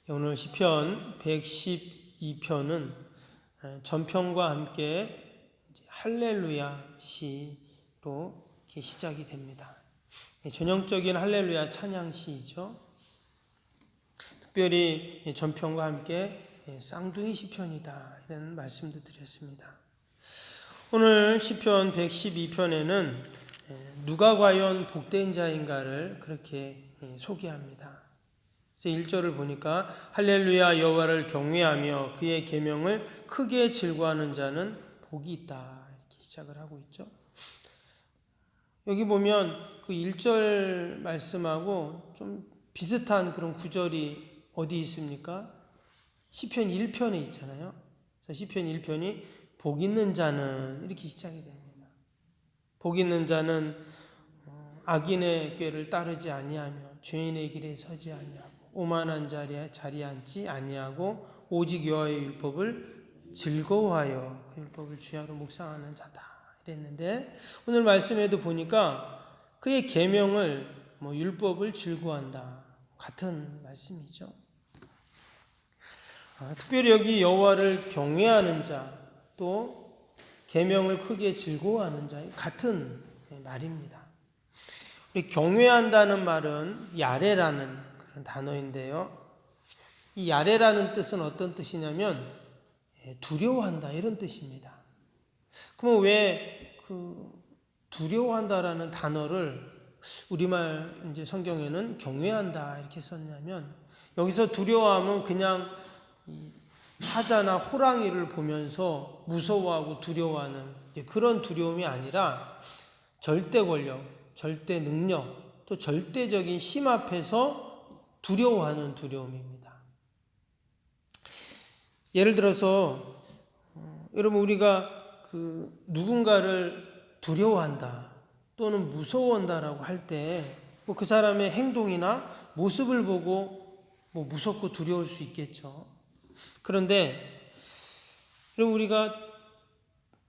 오늘 시편 112편은 전편과 함께 할렐루야 시로 시작이 됩니다. 전형적인 할렐루야 찬양 시이죠. 특별히 전편과 함께 쌍둥이 시편이다 이런 말씀도 드렸습니다. 오늘 시편 112편에는 누가 과연 복된 자인가를 그렇게 소개합니다. 1절을 보니까 할렐루야 여호와를 경외하며 그의 계명을 크게 즐거워하는 자는 복이 있다 이렇게 시작을 하고 있죠. 여기 보면 그 1절 말씀하고 좀 비슷한 그런 구절이 어디 있습니까? 시편 1편에 있잖아요. 그래서 시편 1편이 복 있는 자는 이렇게 시작이 됩니다. 복 있는 자는 악인의 꾀를 따르지 아니하며 죄인의 길에 서지 아니하고 오만한 자리에 앉지 아니하고 오직 여호와의 율법을 즐거워하여 그 율법을 주야로 묵상하는 자다 이랬는데 오늘 말씀에도 보니까 그의 계명을 율법을 즐거워한다 같은 말씀이죠. 특별히 여기 여호와를 경외하는 자 또 계명을 크게 즐거워하는 자 같은 말입니다. 우리 경외한다는 말은 야레라는 그런 단어인데요. 이 야레라는 뜻은 어떤 뜻이냐면 두려워한다 이런 뜻입니다. 그럼 왜 그 두려워한다라는 단어를 우리말 이제 성경에는 경외한다 이렇게 썼냐면 여기서 두려워하면 그냥 사자나 호랑이를 보면서 무서워하고 두려워하는 그런 두려움이 아니라 절대 권력, 절대 능력, 또 절대적인 힘 앞에서 두려워하는 두려움입니다. 예를 들어서 여러분 우리가 누군가를 두려워한다 또는 무서워한다라고 할 때 그 사람의 행동이나 모습을 보고 무섭고 두려울 수 있겠죠. 그런데 우리가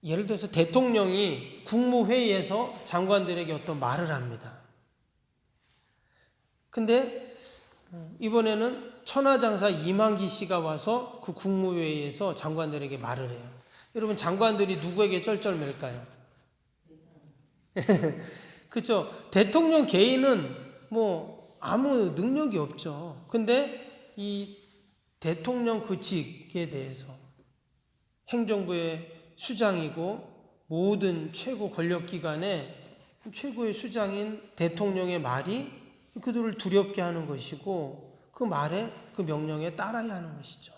예를 들어서 대통령이 국무회의에서 장관들에게 어떤 말을 합니다. 근데 이번에는 천하장사 이만기 씨가 와서 그 국무회의에서 장관들에게 말을 해요. 여러분 장관들이 누구에게 쩔쩔맬까요? 그렇죠. 대통령 개인은 아무 능력이 없죠. 근데 이 대통령 그 직에 대해서 행정부의 수장이고 모든 최고 권력기관의 최고의 수장인 대통령의 말이 그들을 두렵게 하는 것이고 그 말에 그 명령에 따라야 하는 것이죠.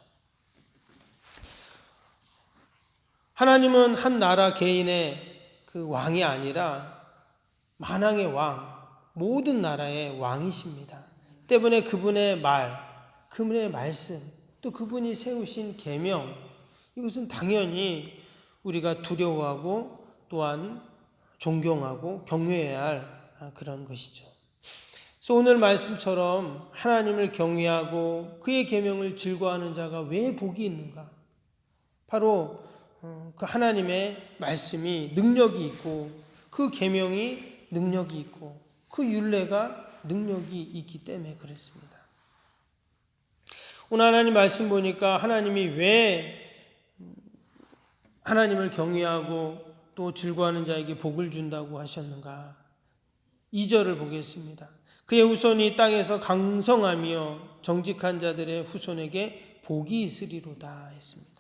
하나님은 한 나라 개인의 그 왕이 아니라 만왕의 왕, 모든 나라의 왕이십니다. 때문에 그분의 말, 그분의 말씀, 또 그분이 세우신 계명, 이것은 당연히 우리가 두려워하고 또한 존경하고 경외해야 할 그런 것이죠. 그래서 오늘 말씀처럼 하나님을 경외하고 그의 계명을 즐거워하는 자가 왜 복이 있는가? 바로 그 하나님의 말씀이 능력이 있고 그 계명이 능력이 있고 그 율례가 능력이 있기 때문에 그렇습니다. 오늘 하나님 말씀 보니까 하나님이 왜 하나님을 경외하고 또 즐거워하는 자에게 복을 준다고 하셨는가? 2절을 보겠습니다. 그의 후손이 땅에서 강성하며 정직한 자들의 후손에게 복이 있으리로다 했습니다.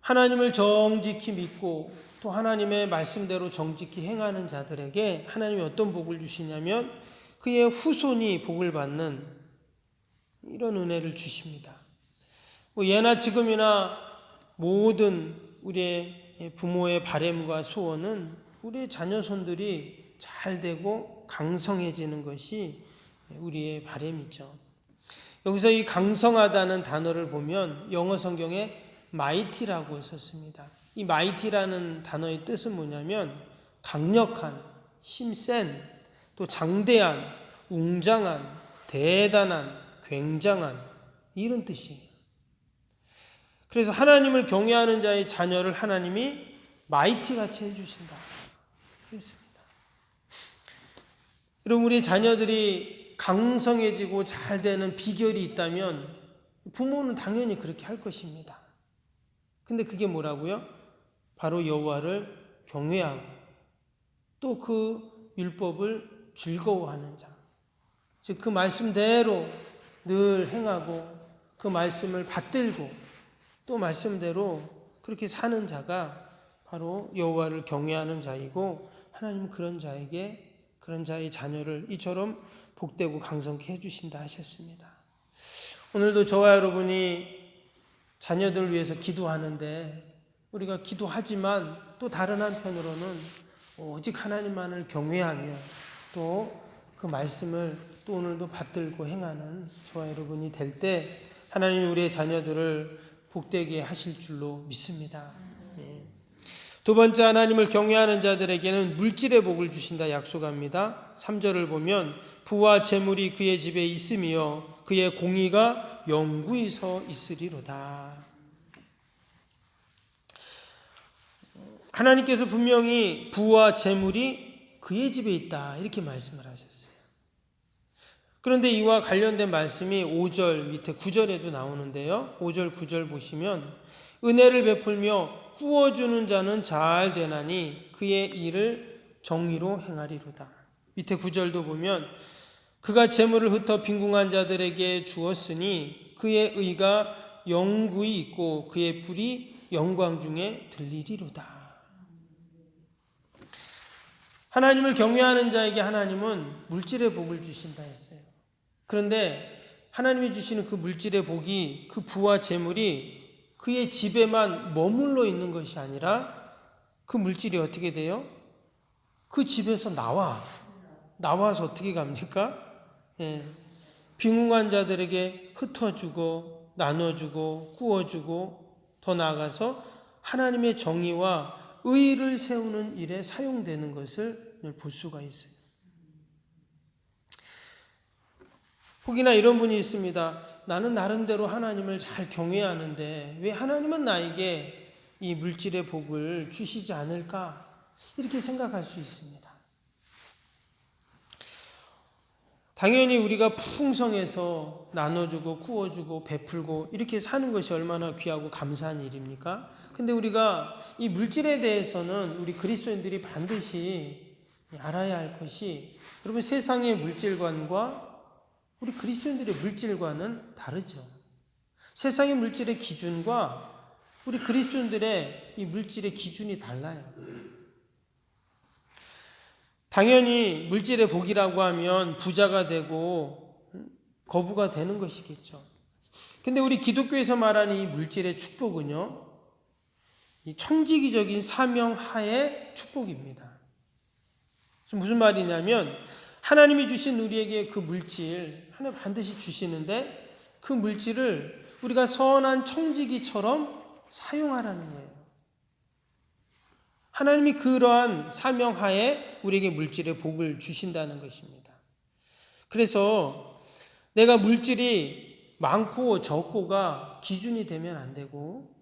하나님을 정직히 믿고 또 하나님의 말씀대로 정직히 행하는 자들에게 하나님이 어떤 복을 주시냐면 그의 후손이 복을 받는 이런 은혜를 주십니다. 예나 지금이나 모든 우리의 부모의 바람과 소원은 우리의 자녀손들이 잘 되고 강성해지는 것이 우리의 바람이죠. 여기서 이 강성하다는 단어를 보면 영어 성경에 mighty라고 썼습니다. 이 mighty라는 단어의 뜻은 뭐냐면 강력한, 힘센, 또 장대한, 웅장한, 대단한, 굉장한 이런 뜻이에요. 그래서 하나님을 경외하는 자의 자녀를 하나님이 마이티같이 해주신다 그랬습니다. 여러분 우리 자녀들이 강성해지고 잘 되는 비결이 있다면 부모는 당연히 그렇게 할 것입니다. 근데 그게 뭐라고요? 바로 여호와를 경외하고 또 그 율법을 즐거워하는 자, 즉 그 말씀대로 늘 행하고 그 말씀을 받들고 또 말씀대로 그렇게 사는 자가 바로 여호와를 경외하는 자이고 하나님은 그런 자에게 그런 자의 자녀를 이처럼 복되고 강성케 해주신다 하셨습니다. 오늘도 저와 여러분이 자녀들을 위해서 기도하는데 우리가 기도하지만 또 다른 한편으로는 오직 하나님만을 경외하며 또 그 말씀을 또 오늘도 받들고 행하는 저와 여러분이 될 때 하나님이 우리의 자녀들을 복되게 하실 줄로 믿습니다. 네. 두 번째, 하나님을 경외하는 자들에게는 물질의 복을 주신다 약속합니다. 3절을 보면 부와 재물이 그의 집에 있으며 그의 공의가 영구히 서 있으리로다. 하나님께서 분명히 부와 재물이 그의 집에 있다 이렇게 말씀을 하셨어요. 그런데 이와 관련된 말씀이 5절 밑에 9절에도 나오는데요. 5절 9절 보시면 은혜를 베풀며 꾸어주는 자는 잘 되나니 그의 일을 정의로 행하리로다. 밑에 9절도 보면 그가 재물을 흩어 빈궁한 자들에게 주었으니 그의 의가 영구히 있고 그의 뿔이 영광 중에 들리리로다. 하나님을 경외하는 자에게 하나님은 물질의 복을 주신다 했어요. 그런데 하나님이 주시는 그 물질의 복이 그 부와 재물이 그의 집에만 머물러 있는 것이 아니라 그 물질이 어떻게 돼요? 그 집에서 나와서 어떻게 갑니까? 빈궁한 자들에게 흩어주고 나눠주고 구워주고 더 나아가서 하나님의 정의와 의를 세우는 일에 사용되는 것을 볼 수가 있어요. 혹이나 이런 분이 있습니다. 나는 나름대로 하나님을 잘 경외하는데 왜 하나님은 나에게 이 물질의 복을 주시지 않을까? 이렇게 생각할 수 있습니다. 당연히 우리가 풍성해서 나눠주고 구워주고 베풀고 이렇게 사는 것이 얼마나 귀하고 감사한 일입니까? 근데 우리가 이 물질에 대해서는 우리 그리스도인들이 반드시 알아야 할 것이, 여러분, 세상의 물질관과 우리 그리스도인들의 물질관은 다르죠. 세상의 물질의 기준과 우리 그리스도인들의 이 물질의 기준이 달라요. 당연히 물질의 복이라고 하면 부자가 되고 거부가 되는 것이겠죠. 근데 우리 기독교에서 말하는 이 물질의 축복은요, 이 청지기적인 사명 하의 축복입니다. 그래서 무슨 말이냐면 하나님이 주신 우리에게 그 물질 하나님 반드시 주시는데 그 물질을 우리가 선한 청지기처럼 사용하라는 거예요. 하나님이 그러한 사명하에 우리에게 물질의 복을 주신다는 것입니다. 그래서 내가 물질이 많고 적고가 기준이 되면 안 되고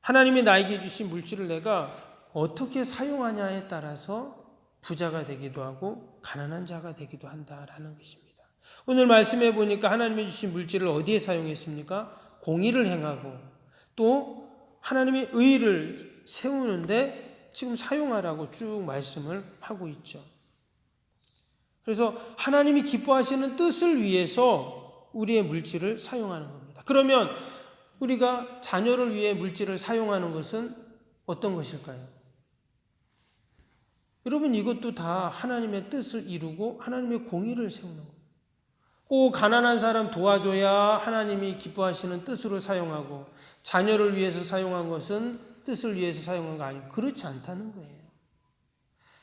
하나님이 나에게 주신 물질을 내가 어떻게 사용하냐에 따라서 부자가 되기도 하고 가난한 자가 되기도 한다라는 것입니다. 오늘 말씀해 보니까 하나님이 주신 물질을 어디에 사용했습니까? 공의를 행하고 또 하나님의 의를 세우는데 지금 사용하라고 쭉 말씀을 하고 있죠. 그래서 하나님이 기뻐하시는 뜻을 위해서 우리의 물질을 사용하는 겁니다. 그러면 우리가 자녀를 위해 물질을 사용하는 것은 어떤 것일까요? 여러분, 이것도 다 하나님의 뜻을 이루고 하나님의 공의를 세우는 거예요. 꼭 가난한 사람 도와줘야 하나님이 기뻐하시는 뜻으로 사용하고 자녀를 위해서 사용한 것은 뜻을 위해서 사용한 거 아니고 그렇지 않다는 거예요.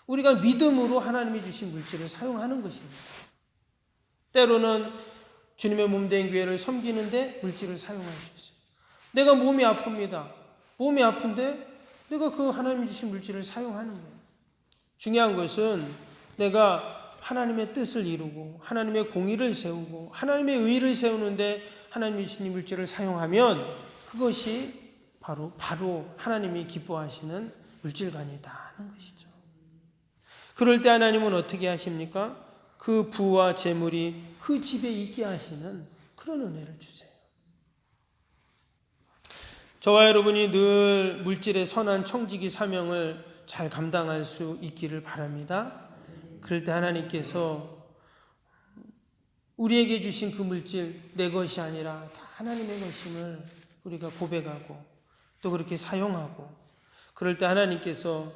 우리가 믿음으로 하나님이 주신 물질을 사용하는 것입니다. 때로는 주님의 몸된 교회를 섬기는데 물질을 사용할 수 있어요. 내가 몸이 아픕니다. 몸이 아픈데 내가 그 하나님이 주신 물질을 사용하는 거예요. 중요한 것은 내가 하나님의 뜻을 이루고 하나님의 공의를 세우고 하나님의 의를 세우는데 하나님이 주신 물질을 사용하면 그것이 바로 하나님이 기뻐하시는 물질관이다 하는 것이죠. 그럴 때 하나님은 어떻게 하십니까? 그 부와 재물이 그 집에 있게 하시는 그런 은혜를 주세요. 저와 여러분이 늘 물질의 선한 청지기 사명을 잘 감당할 수 있기를 바랍니다. 그럴 때 하나님께서 우리에게 주신 그 물질 내 것이 아니라 다 하나님의 것임을 우리가 고백하고 또 그렇게 사용하고, 그럴 때 하나님께서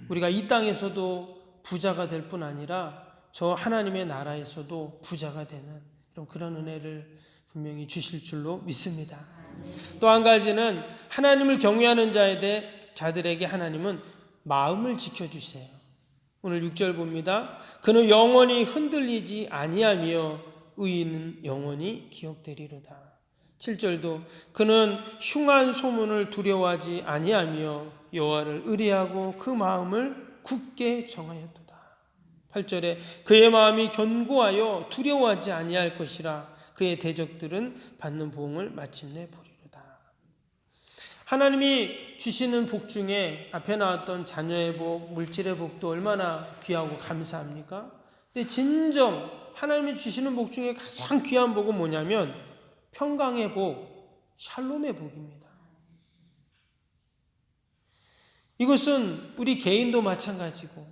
우리가 이 땅에서도 부자가 될 뿐 아니라 저 하나님의 나라에서도 부자가 되는 그런 은혜를 분명히 주실 줄로 믿습니다. 또 한 가지는 하나님을 경외하는 자들에게 하나님은 마음을 지켜주세요. 오늘 6절 봅니다. 그는 영원히 흔들리지 아니하며 의인은 영원히 기억되리로다. 7절도 그는 흉한 소문을 두려워하지 아니하며 여호와를 의뢰하고 그 마음을 굳게 정하였도다. 8절에 그의 마음이 견고하여 두려워하지 아니할 것이라 그의 대적들은 받는 보응을 마침내 보리로다. 하나님이 주시는 복 중에 앞에 나왔던 자녀의 복, 물질의 복도 얼마나 귀하고 감사합니까? 근데 진정 하나님이 주시는 복 중에 가장 귀한 복은 뭐냐면 평강의 복, 샬롬의 복입니다. 이것은 우리 개인도 마찬가지고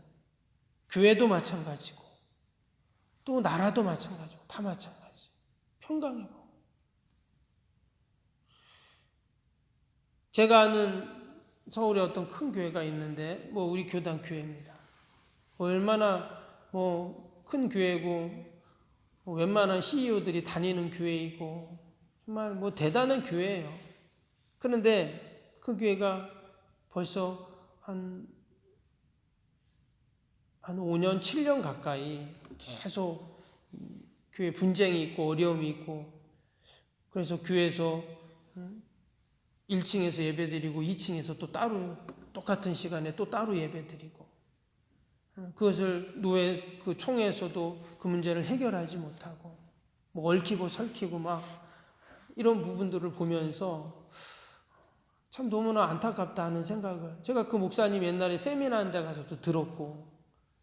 교회도 마찬가지고 또 나라도 마찬가지고 다 마찬가지. 평강의 복. 제가 아는 서울에 어떤 큰 교회가 있는데 우리 교단 교회입니다. 얼마나 큰 교회고 웬만한 CEO들이 다니는 교회이고 정말 대단한 교회예요. 그런데 그 교회가 벌써 한 한 5년, 7년 가까이 계속 교회 분쟁이 있고 어려움이 있고, 그래서 교회에서 1층에서 예배드리고 2층에서 또 따로 똑같은 시간에 또 따로 예배드리고, 그것을 노회 그 총회에서도 그 문제를 해결하지 못하고 뭐 얽히고 설키고 막 이런 부분들을 보면서 참 너무나 안타깝다 하는 생각을, 제가 그 목사님 옛날에 세미나 한 데 가서 또 들었고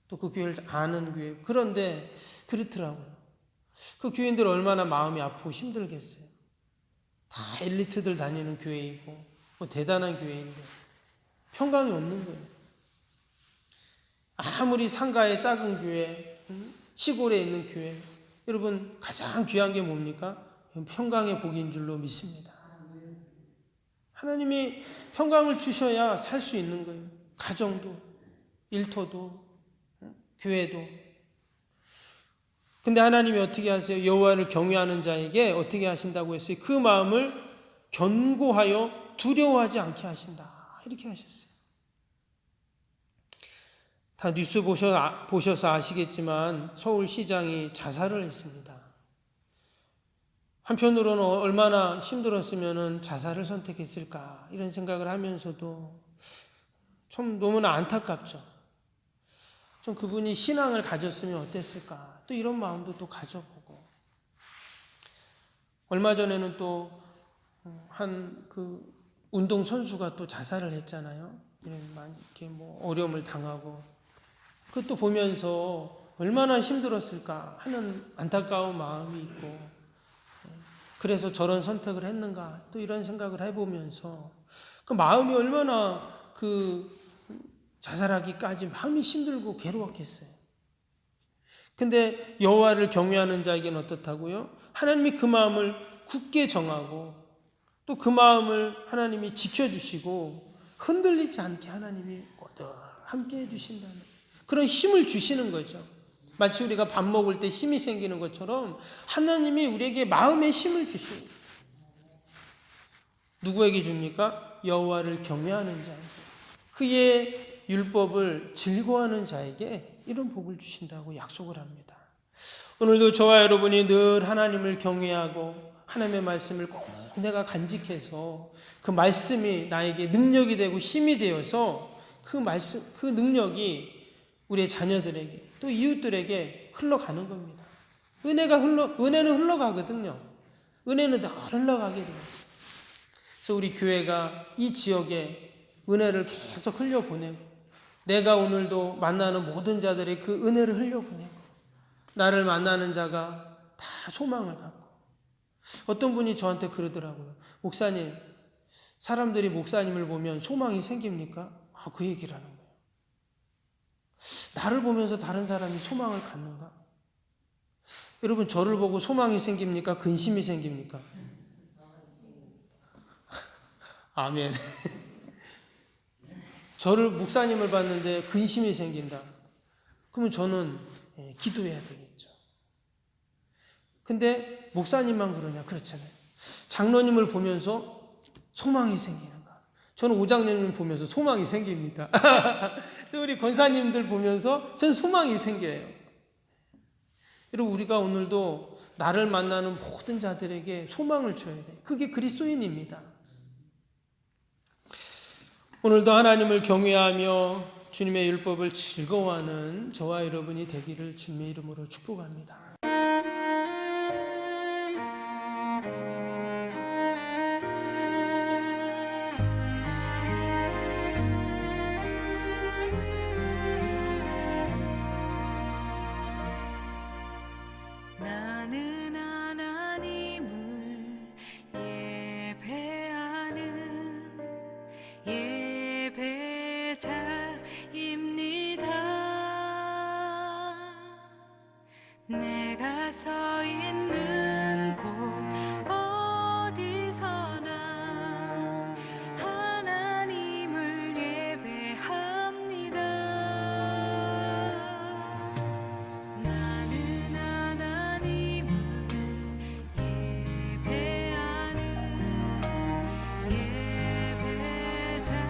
또 그 교회를 아는 교회, 그런데 그렇더라고요. 그 교인들 얼마나 마음이 아프고 힘들겠어요. 다 엘리트들 다니는 교회이고 뭐 대단한 교회인데 평강이 없는 거예요. 아무리 상가의 작은 교회, 시골에 있는 교회, 여러분 가장 귀한 게 뭡니까? 평강의 복인 줄로 믿습니다. 하나님이 평강을 주셔야 살 수 있는 거예요. 가정도, 일터도, 교회도. 근데 하나님이 어떻게 하세요? 여호와를 경외하는 자에게 어떻게 하신다고 했어요? 그 마음을 견고하여 두려워하지 않게 하신다, 이렇게 하셨어요. 다 뉴스 보셔서 아시겠지만 서울시장이 자살을 했습니다. 한편으로는 얼마나 힘들었으면 자살을 선택했을까 이런 생각을 하면서도 좀 너무나 안타깝죠. 좀 그분이 신앙을 가졌으면 어땠을까, 또 이런 마음도 또 가져보고, 얼마 전에는 또 한 그 운동선수가 또 자살을 했잖아요. 이렇게 뭐 어려움을 당하고, 그것도 보면서 얼마나 힘들었을까 하는 안타까운 마음이 있고, 그래서 저런 선택을 했는가 또 이런 생각을 해보면서 그 마음이 얼마나 그 자살하기까지 마음이 힘들고 괴로웠겠어요. 근데 여호와를 경외하는 자에게는 어떻다고요? 하나님이 그 마음을 굳게 정하고 또 그 마음을 하나님이 지켜주시고 흔들리지 않게 하나님이 꼭 함께 해주신다는 그런 힘을 주시는 거죠. 마치 우리가 밥 먹을 때 힘이 생기는 것처럼 하나님이 우리에게 마음의 힘을 주시고, 누구에게 줍니까? 여호와를 경외하는 자에게, 그의 율법을 즐거워하는 자에게 이런 복을 주신다고 약속을 합니다. 오늘도 저와 여러분이 늘 하나님을 경외하고 하나님의 말씀을 꼭 내가 간직해서 그 말씀이 나에게 능력이 되고 힘이 되어서 그 말씀, 그 능력이 우리의 자녀들에게 또 이웃들에게 흘러가는 겁니다. 은혜는 흘러가거든요. 은혜는 늘 흘러가게 되어 있어요. 그래서 우리 교회가 이 지역에 은혜를 계속 흘려보내고, 내가 오늘도 만나는 모든 자들의 그 은혜를 흘려보내고, 나를 만나는 자가 다 소망을 갖고. 어떤 분이 저한테 그러더라고요. 목사님, 사람들이 목사님을 보면 소망이 생깁니까? 그 얘기를 하는 거예요. 나를 보면서 다른 사람이 소망을 갖는가? 여러분, 저를 보고 소망이 생깁니까? 근심이 생깁니까? 아멘. 저를, 목사님을 봤는데 근심이 생긴다. 그러면 저는 기도해야 되겠죠. 근데 목사님만 그러냐? 그렇잖아요. 장로님을 보면서 소망이 생기는가? 저는 오장로님을 보면서 소망이 생깁니다. 또 우리 권사님들 보면서 전 소망이 생겨요. 여러분, 우리가 오늘도 나를 만나는 모든 자들에게 소망을 줘야 돼요. 그게 그리스도인입니다. 오늘도 하나님을 경외하며 주님의 율법을 즐거워하는 저와 여러분이 되기를 주님의 이름으로 축복합니다. 나는 하나님을 예배하는 예배자입니다. 내가 서 있는 곳 어디서나 하나님을 예배합니다. 나는 하나님을 예배하는 예배자입니다.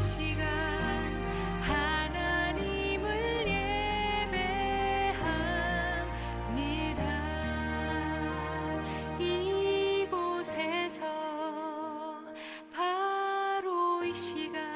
시간 하나님을 예배합니다. 이곳에서 바로 이 시간